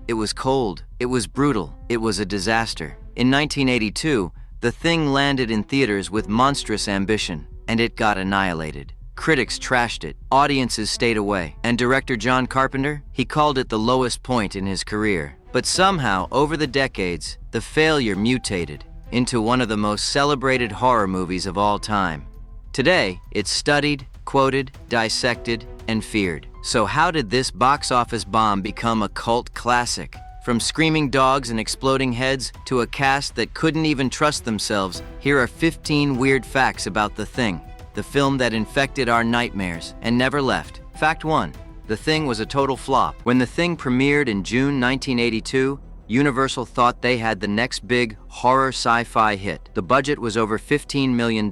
It was cold, it was brutal, it was a disaster. In 1982, The Thing landed in theaters with monstrous ambition, and it got annihilated. Critics trashed it, audiences stayed away, and director John Carpenter, he called it the lowest point in his career. But somehow, over the decades, the failure mutated into one of the most celebrated horror movies of all time. Today, it's studied, quoted, dissected, and feared. So how did this box office bomb become a cult classic? From screaming dogs and exploding heads to a cast that couldn't even trust themselves, here are 15 weird facts about The Thing, the film that infected our nightmares and never left. Fact 1. The Thing was a total flop. When The Thing premiered in June 1982, Universal thought they had the next big horror sci-fi hit. The budget was over $15 million.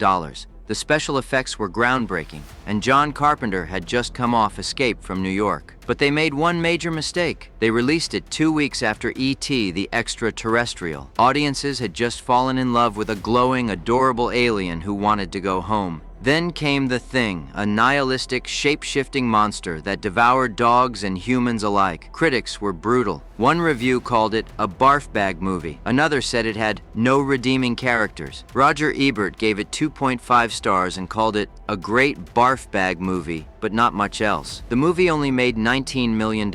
The special effects were groundbreaking, and John Carpenter had just come off Escape from New York. But they made one major mistake. They released it 2 weeks after E.T. the Extraterrestrial. Audiences had just fallen in love with a glowing, adorable alien who wanted to go home. Then came The Thing, a nihilistic, shape-shifting monster that devoured dogs and humans alike. Critics were brutal. One review called it a barf bag movie. Another said it had no redeeming characters. Roger Ebert gave it 2.5 stars and called it a great barf bag movie, but not much else. The movie only made $19 million,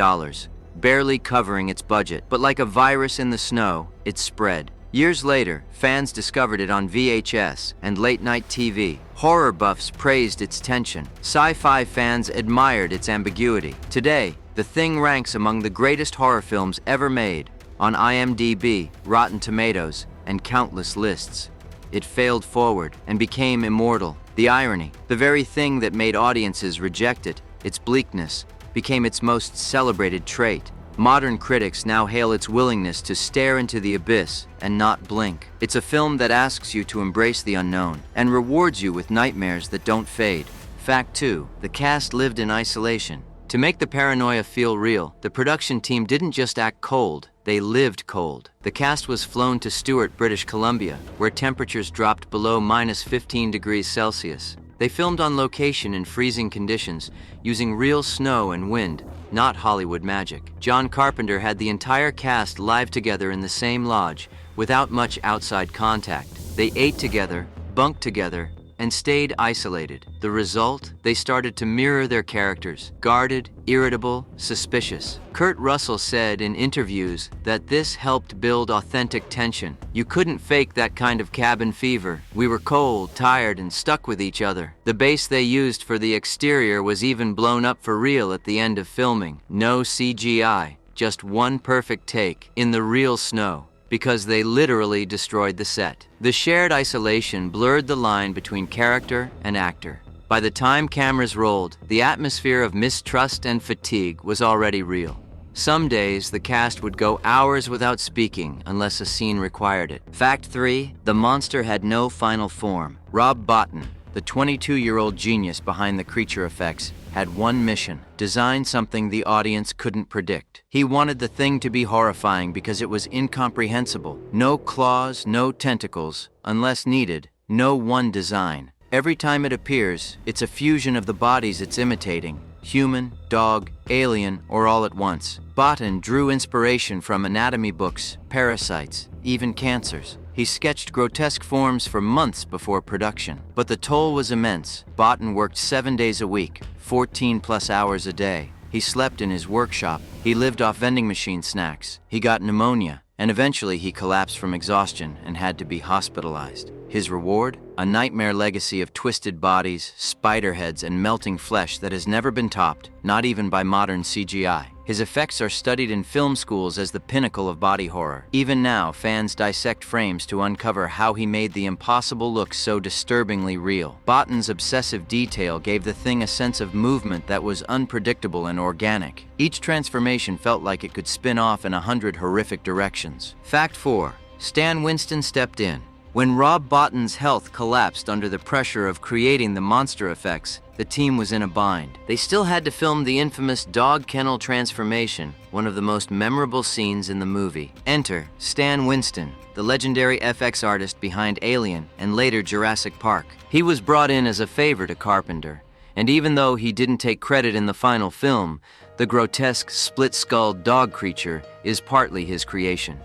barely covering its budget. But like a virus in the snow, it spread. Years later, fans discovered it on VHS and late-night TV. Horror buffs praised its tension. Sci-fi fans admired its ambiguity. Today, The Thing ranks among the greatest horror films ever made on IMDb, Rotten Tomatoes, and countless lists. It failed forward and became immortal. The irony, the very thing that made audiences reject it, its bleakness, became its most celebrated trait. Modern critics now hail its willingness to stare into the abyss and not blink. It's a film that asks you to embrace the unknown and rewards you with nightmares that don't fade. Fact 2. The cast lived in isolation. To make the paranoia feel real, the production team didn't just act cold, they lived cold. The cast was flown to Stewart, British Columbia, where temperatures dropped below -15 degrees Celsius. They filmed on location in freezing conditions, using real snow and wind, not Hollywood magic. John Carpenter had the entire cast live together in the same lodge, without much outside contact. They ate together, bunked together, and stayed isolated. The result? They started to mirror their characters, guarded, irritable, suspicious. Kurt Russell said in interviews that this helped build authentic tension. You couldn't fake that kind of cabin fever. We were cold, tired, and stuck with each other. The base they used for the exterior was even blown up for real at the end of filming. No CGI, just one perfect take in the real snow, because they literally destroyed the set. The shared isolation blurred the line between character and actor. By the time cameras rolled, the atmosphere of mistrust and fatigue was already real. Some days, the cast would go hours without speaking unless a scene required it. Fact 3. The monster had no final form. Rob Bottin, the 22-year-old genius behind the creature effects, had one mission: design something the audience couldn't predict. He wanted The Thing to be horrifying because it was incomprehensible. No claws, no tentacles, unless needed, no one design. Every time it appears, it's a fusion of the bodies it's imitating: human, dog, alien, or all at once. Bottin drew inspiration from anatomy books, parasites, even cancers. He sketched grotesque forms for months before production. But the toll was immense. Bottin worked 7 days a week, 14+ hours a day. He slept in his workshop. He lived off vending machine snacks. He got pneumonia, and eventually he collapsed from exhaustion and had to be hospitalized. His reward? A nightmare legacy of twisted bodies, spider heads, and melting flesh that has never been topped, not even by modern CGI. His effects are studied in film schools as the pinnacle of body horror. Even now, fans dissect frames to uncover how he made the impossible look so disturbingly real. Bottin's obsessive detail gave The Thing a sense of movement that was unpredictable and organic. Each transformation felt like it could spin off in 100 horrific directions. Fact 4. Stan Winston stepped in. When Rob Bottin's health collapsed under the pressure of creating the monster effects, the team was in a bind. They still had to film the infamous dog kennel transformation, one of the most memorable scenes in the movie. Enter Stan Winston, the legendary FX artist behind Alien and later Jurassic Park. He was brought in as a favor to Carpenter, And even though he didn't take credit in the final film, the grotesque split-skulled dog creature is partly his creation.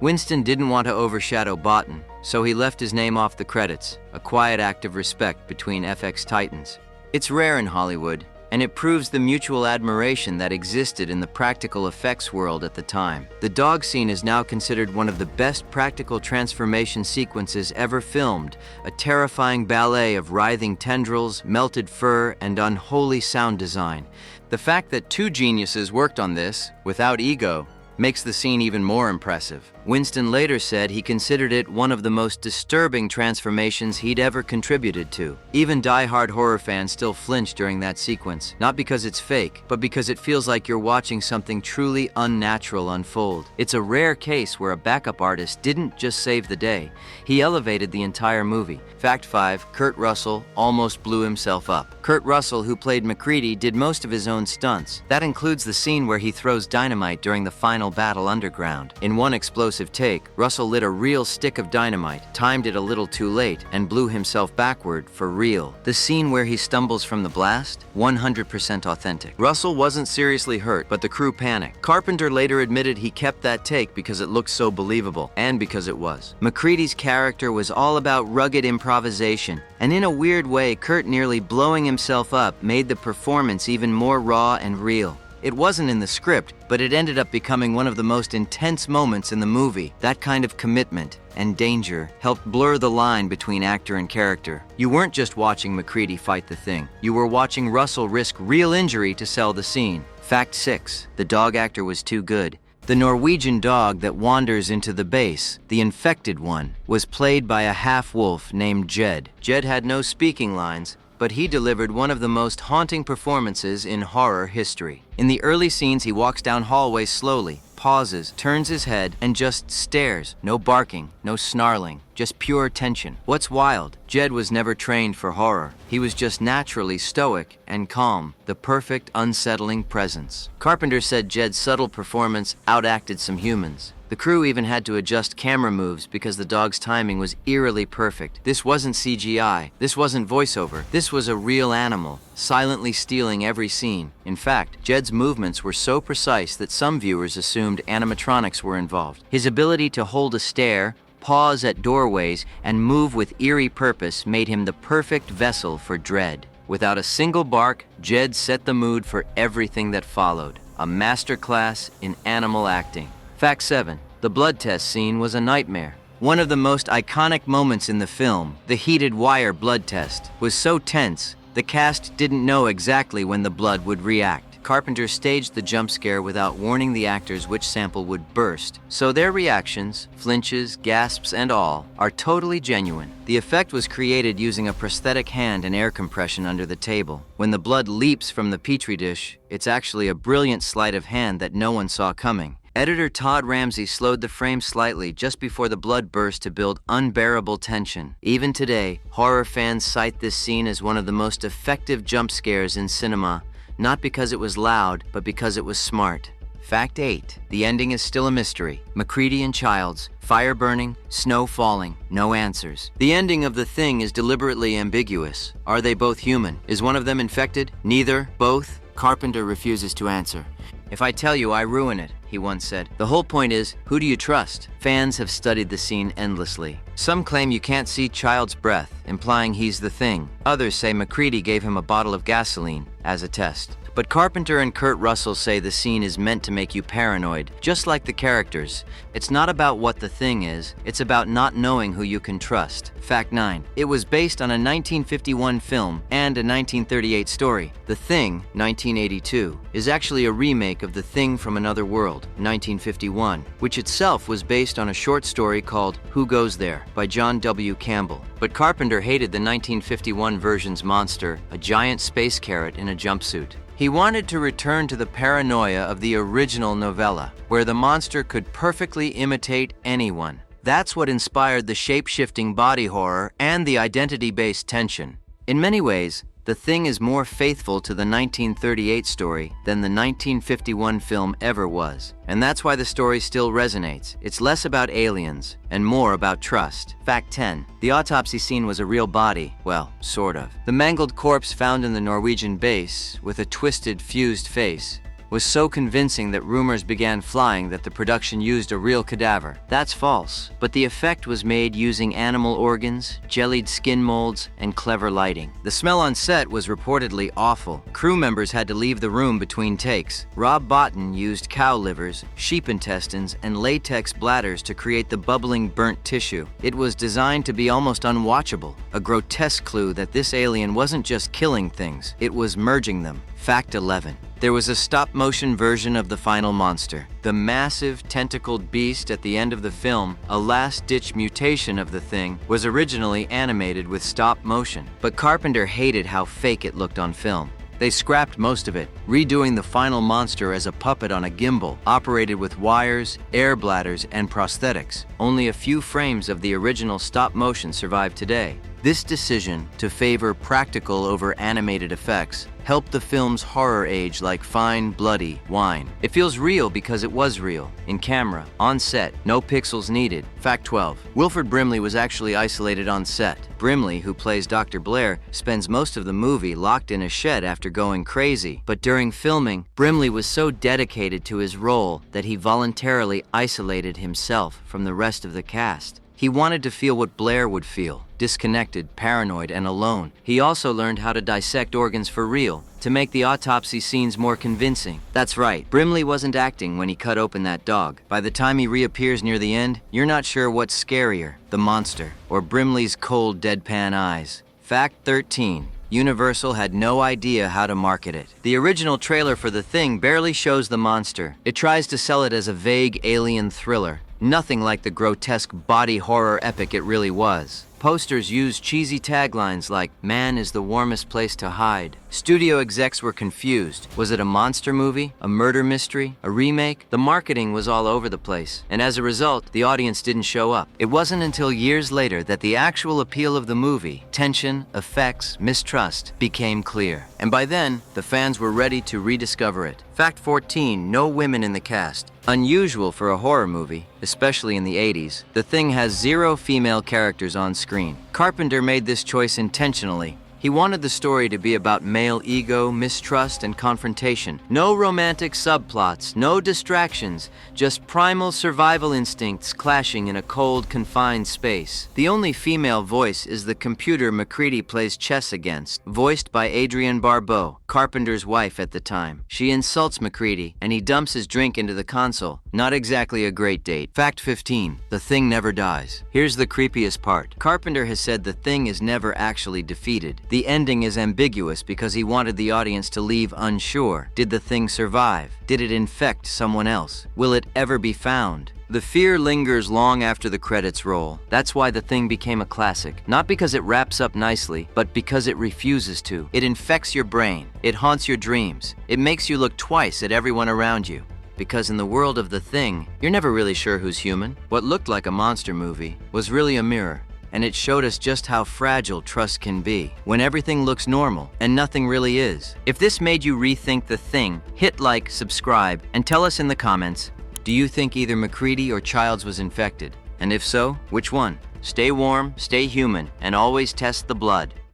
Winston didn't want to overshadow Botan, so he left his name off the credits, a quiet act of respect between FX titans. It's rare in Hollywood, and it proves the mutual admiration that existed in the practical effects world at the time. The dog scene is now considered one of the best practical transformation sequences ever filmed, a terrifying ballet of writhing tendrils, melted fur, and unholy sound design. The fact that two geniuses worked on this, without ego, makes the scene even more impressive. Winston later said he considered it one of the most disturbing transformations he'd ever contributed to. Even die-hard horror fans still flinch during that sequence, not because it's fake, but because it feels like you're watching something truly unnatural unfold. It's a rare case where a backup artist didn't just save the day, he elevated the entire movie. Fact 5, Kurt Russell almost blew himself up. Kurt Russell, who played MacReady, did most of his own stunts. That includes the scene where he throws dynamite during the final battle underground. In one explosive take, Russell lit a real stick of dynamite, timed it a little too late, and blew himself backward for real. The scene where he stumbles from the blast? 100% authentic. Russell wasn't seriously hurt, but the crew panicked. Carpenter later admitted he kept that take because it looked so believable, and because it was. MacReady's character was all about rugged improvisation, and in a weird way, Kurt nearly blowing himself up made the performance even more raw and real. It wasn't in the script, but it ended up becoming one of the most intense moments in the movie. That kind of commitment and danger helped blur the line between actor and character. You weren't just watching MacReady fight the thing. You were watching Russell risk real injury to sell the scene. Fact 6. The dog actor was too good. The Norwegian dog that wanders into the base, the infected one, was played by a half-wolf named Jed. Jed had no speaking lines, but he delivered one of the most haunting performances in horror history. In the early scenes, he walks down hallways slowly, pauses, turns his head, and just stares. No barking, no snarling, just pure tension. What's wild? Jed was never trained for horror. He was just naturally stoic and calm, the perfect, unsettling presence. Carpenter said Jed's subtle performance outacted some humans. The crew even had to adjust camera moves because the dog's timing was eerily perfect. This wasn't CGI. This wasn't voiceover. This was a real animal, silently stealing every scene. In fact, Jed's movements were so precise that some viewers assumed animatronics were involved. His ability to hold a stare, pause at doorways, and move with eerie purpose made him the perfect vessel for dread. Without a single bark, Jed set the mood for everything that followed. A masterclass in animal acting. Fact 7. The blood test scene was a nightmare. One of the most iconic moments in the film, the heated wire blood test, was so tense, the cast didn't know exactly when the blood would react. Carpenter staged the jump scare without warning the actors which sample would burst, so their reactions, flinches, gasps, and all, are totally genuine. The effect was created using a prosthetic hand and air compression under the table. When the blood leaps from the petri dish, it's actually a brilliant sleight of hand that no one saw coming. Editor Todd Ramsey slowed the frame slightly just before the blood burst to build unbearable tension. Even today, horror fans cite this scene as one of the most effective jump scares in cinema, not because it was loud, but because it was smart. Fact 8. The ending is still a mystery. MacReady and Childs, fire burning, snow falling, no answers. The ending of The Thing is deliberately ambiguous. Are they both human? Is one of them infected? Neither? Both? Carpenter refuses to answer. "If I tell you, I ruin it," he once said. The whole point is, who do you trust? Fans have studied the scene endlessly. Some claim you can't see Child's breath, implying he's the Thing. Others say MacReady gave him a bottle of gasoline as a test. But Carpenter and Kurt Russell say the scene is meant to make you paranoid, just like the characters. It's not about what the thing is, it's about not knowing who you can trust. Fact 9. It was based on a 1951 film and a 1938 story. The Thing, 1982, is actually a remake of The Thing from Another World, 1951, which itself was based on a short story called Who Goes There by John W. Campbell. But Carpenter hated the 1951 version's monster, a giant space carrot in a jumpsuit. He wanted to return to the paranoia of the original novella, where the monster could perfectly imitate anyone. That's what inspired the shape-shifting body horror and the identity-based tension. In many ways, The Thing is more faithful to the 1938 story than the 1951 film ever was. And that's why the story still resonates. It's less about aliens and more about trust. Fact 10. The autopsy scene was a real body. Well, sort of. The mangled corpse found in the Norwegian base, with a twisted, fused face, was so convincing that rumors began flying that the production used a real cadaver. That's false, but the effect was made using animal organs, jellied skin molds, and clever lighting. The smell on set was reportedly awful. Crew members had to leave the room between takes. Rob Bottin used cow livers, sheep intestines, and latex bladders to create the bubbling burnt tissue. It was designed to be almost unwatchable, a grotesque clue that this alien wasn't just killing things, it was merging them. Fact 11. There was a stop-motion version of the final monster. The massive, tentacled beast at the end of the film, a last-ditch mutation of the Thing, was originally animated with stop-motion. But Carpenter hated how fake it looked on film. They scrapped most of it, redoing the final monster as a puppet on a gimbal, operated with wires, air bladders, and prosthetics. Only a few frames of the original stop-motion survive today. This decision to favor practical over animated effects helped the film's horror age like fine, bloody wine. It feels real because it was real. In camera, on set, no pixels needed. Fact 12. Wilford Brimley was actually isolated on set. Brimley, who plays Dr. Blair, spends most of the movie locked in a shed after going crazy. But during filming, Brimley was so dedicated to his role that he voluntarily isolated himself from the rest of the cast. He wanted to feel what Blair would feel, disconnected, paranoid, and alone. He also learned how to dissect organs for real, to make the autopsy scenes more convincing. That's right, Brimley wasn't acting when he cut open that dog. By the time he reappears near the end, you're not sure what's scarier, the monster, or Brimley's cold, deadpan eyes. Fact 13. Universal had no idea how to market it. The original trailer for The Thing barely shows the monster. It tries to sell it as a vague alien thriller. Nothing like the grotesque body horror epic it really was. Posters used cheesy taglines like, "Man is the warmest place to hide." Studio execs were confused. Was it a monster movie? A murder mystery? A remake? The marketing was all over the place, and as a result, the audience didn't show up. It wasn't until years later that the actual appeal of the movie, tension, effects, mistrust, became clear. And by then, the fans were ready to rediscover it. Fact 14, no women in the cast. Unusual for a horror movie, especially in the 80s, The Thing has 0 female characters on screen. Carpenter made this choice intentionally. He wanted the story to be about male ego, mistrust, and confrontation. No romantic subplots, no distractions, just primal survival instincts clashing in a cold, confined space. The only female voice is the computer MacReady plays chess against, voiced by Adrienne Barbeau, Carpenter's wife at the time. She insults MacReady, and he dumps his drink into the console. Not exactly a great date. Fact 15. The Thing never dies. Here's the creepiest part. Carpenter has said the Thing is never actually defeated. The ending is ambiguous because he wanted the audience to leave unsure. Did the Thing survive? Did it infect someone else? Will it ever be found? The fear lingers long after the credits roll. That's why The Thing became a classic. Not because it wraps up nicely, but because it refuses to. It infects your brain. It haunts your dreams. It makes you look twice at everyone around you. Because in the world of The Thing, you're never really sure who's human. What looked like a monster movie was really a mirror. And it showed us just how fragile trust can be when everything looks normal and nothing really is. If this made you rethink The Thing, hit like, subscribe, and tell us in the comments, do you think either MacReady or Childs was infected? And if so, which one? Stay warm, stay human, and always test the blood.